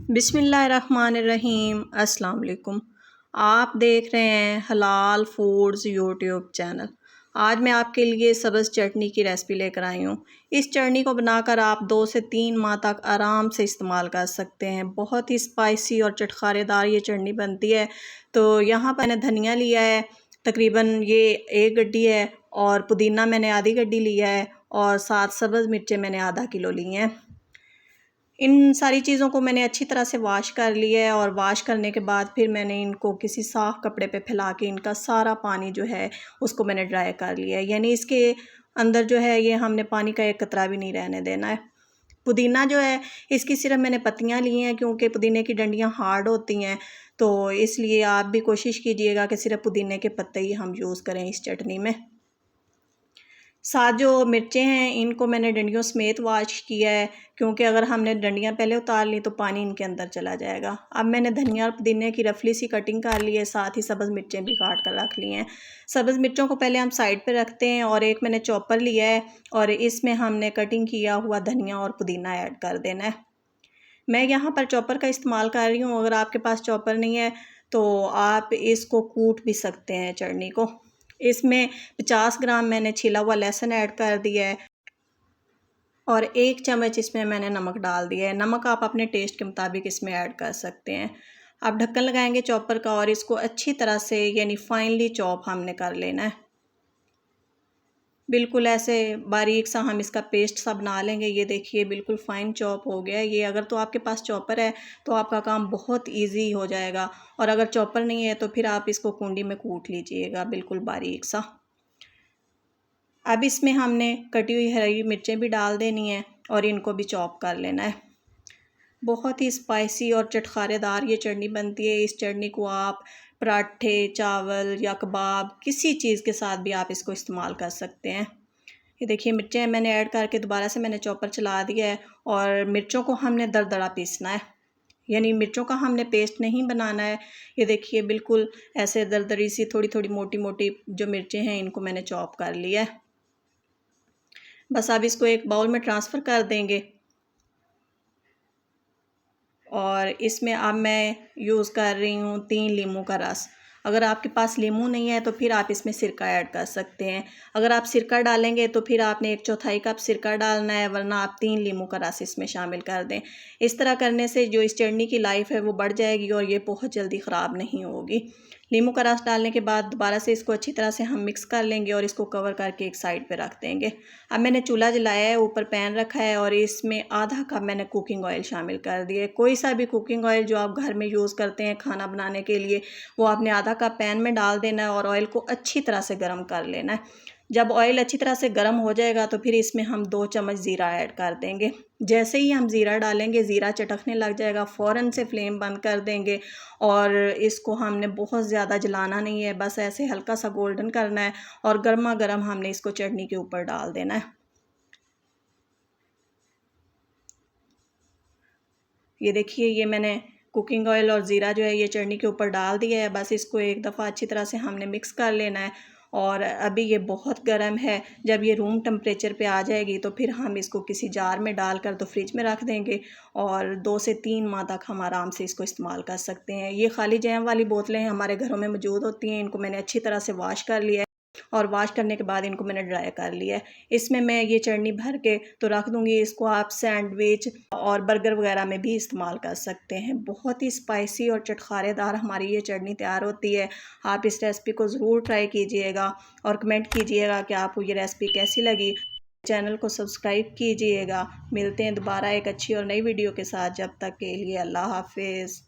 बिस्मिल्लाहिर्रहमानिर्रहीम। अस्सलाम वालेकुम। आप देख रहे हैं हलाल फूड्स यूट्यूब चैनल। आज मैं आपके लिए सब्ज़ चटनी की रेसिपी लेकर आई हूँ। इस चटनी को बनाकर आप 2 से 3 माह तक आराम से इस्तेमाल कर सकते हैं। बहुत ही स्पाइसी और चटखारेदार ये चटनी बनती है। तो यहाँ पर मैंने धनिया लिया है, तकरीबन ये 1 गड्डी है, और पुदीना मैंने आधी गड्डी लिया है, और 7 सब्ज़ मिर्चें मैंने आधा किलो ली हैं। इन सारी चीज़ों को मैंने अच्छी तरह से वॉश कर लिया है, और वॉश करने के बाद फिर मैंने इनको किसी साफ़ कपड़े पे फैला के इनका सारा पानी जो है उसको मैंने ड्राई कर लिया है। यानी इसके अंदर जो है ये हमने पानी का एक कतरा भी नहीं रहने देना है। पुदीना जो है इसकी सिर्फ मैंने पत्तियां ली हैं, क्योंकि पुदीने की डंडियां हार्ड होती हैं, तो इसलिए आप भी कोशिश कीजिएगा कि सिर्फ पुदीने के पत्ते ही हम यूज़ करें इस चटनी में। 7 जो मिर्चें हैं इनको मैंने डंडियों समेत वॉश किया है, क्योंकि अगर हमने डंडियां पहले उतार ली तो पानी इनके अंदर चला जाएगा। अब मैंने धनिया और पुदीने की रफली सी कटिंग कर ली है, साथ ही सब्ज़ मिर्चें भी काट कर रख ली हैं। सब्ज़ मिर्चों को पहले हम साइड पे रखते हैं, और एक मैंने चॉपर लिया है, और इसमें हमने कटिंग किया हुआ धनिया और पुदीना ऐड कर देना है। मैं यहाँ पर चॉपर का इस्तेमाल कर रही हूँ। अगर आपके पास चॉपर नहीं है तो आप इसको कूट भी सकते हैं चटनी को। इसमें 50 ग्राम मैंने छिला हुआ लहसुन ऐड कर दिया है, और 1 चम्मच इसमें मैंने नमक डाल दिया है। नमक आप अपने टेस्ट के मुताबिक इसमें ऐड कर सकते हैं। आप ढक्कन लगाएंगे चॉपर का, और इसको अच्छी तरह से यानी फाइनली चॉप हमने कर लेना है। बिल्कुल ऐसे बारीक सा हम इसका पेस्ट सा बना लेंगे। ये देखिए बिल्कुल फ़ाइन चॉप हो गया है ये। अगर तो आपके पास चॉपर है तो आपका काम बहुत इजी हो जाएगा, और अगर चॉपर नहीं है तो फिर आप इसको कुंडी में कूट लीजिएगा बिल्कुल बारीक सा। अब इसमें हमने कटी हुई हरी मिर्चें भी डाल देनी है, और इनको भी चॉप कर लेना है। बहुत ही स्पाइसी और चटखारेदार ये चटनी बनती है। इस चटनी को आप पराठे, चावल या कबाब किसी चीज़ के साथ भी आप इसको इस्तेमाल कर सकते हैं। ये देखिए मिर्चें मैंने ऐड करके दोबारा से मैंने चॉपर चला दिया है, और मिर्चों को हमने दरदरा पीसना है, यानी मिर्चों का हमने पेस्ट नहीं बनाना है। ये देखिए बिल्कुल ऐसे दरदरी सी थोड़ी थोड़ी मोटी मोटी जो मिर्चें हैं इनको मैंने चॉप कर लिया है। बस अब इसको एक बाउल में ट्रांसफ़र कर देंगे, और इसमें अब मैं यूज़ कर रही हूँ 3 लीमू का रस। अगर आपके पास लीमू नहीं है तो फिर आप इसमें सिरका ऐड कर सकते हैं। अगर आप सिरका डालेंगे तो फिर आपने 1/4 कप सिरका डालना है, वरना आप 3 लीमू का रस इसमें शामिल कर दें। इस तरह करने से जो इस चटनी की लाइफ है वो बढ़ जाएगी, और ये बहुत जल्दी ख़राब नहीं होगी। नींबू का रस डालने के बाद दोबारा से इसको अच्छी तरह से हम मिक्स कर लेंगे, और इसको कवर करके एक साइड पे रख देंगे। अब मैंने चूल्हा जलाया है, ऊपर पैन रखा है, और इसमें आधा कप मैंने कुकिंग ऑयल शामिल कर दिया है। कोई सा भी कुकिंग ऑयल जो आप घर में यूज़ करते हैं खाना बनाने के लिए, वो आपने आधा कप पैन में डाल देना है, और ऑयल को अच्छी तरह से गर्म कर लेना है। जब ऑयल अच्छी तरह से गर्म हो जाएगा तो फिर इसमें हम 2 चम्मच ज़ीरा ऐड कर देंगे। जैसे ही हम ज़ीरा डालेंगे, ज़ीरा चटकने लग जाएगा, फ़ौरन से फ्लेम बंद कर देंगे, और इसको हमने बहुत ज़्यादा जलाना नहीं है, बस ऐसे हल्का सा गोल्डन करना है, और गर्मा गर्म हमने इसको चटनी के ऊपर डाल देना है। ये देखिए ये मैंने कुकिंग ऑयल और ज़ीरा जो है ये चटनी के ऊपर डाल दिया है। बस इसको एक दफ़ा अच्छी तरह से हमने मिक्स कर लेना है, और अभी ये बहुत गर्म है। जब ये रूम टेम्परेचर पे आ जाएगी तो फिर हम इसको किसी जार में डालकर तो फ्रिज में रख देंगे, और 2 से 3 माह तक हम आराम से इसको इस्तेमाल कर सकते हैं। ये खाली जैम वाली बोतलें हमारे घरों में मौजूद होती हैं। इनको मैंने अच्छी तरह से वॉश कर लिया है, और वॉश करने के बाद इनको मैंने ड्राई कर लिया है। इसमें मैं ये चटनी भर के तो रख दूँगी। इसको आप सैंडविच और बर्गर वगैरह में भी इस्तेमाल कर सकते हैं। बहुत ही स्पाइसी और चटखारेदार हमारी ये चटनी तैयार होती है। आप इस रेसिपी को ज़रूर ट्राई कीजिएगा, और कमेंट कीजिएगा कि आपको ये रेसिपी कैसी लगी। चैनल को सब्सक्राइब कीजिएगा। मिलते हैं दोबारा एक अच्छी और नई वीडियो के साथ। जब तक के लिए अल्लाह हाफ़िज़।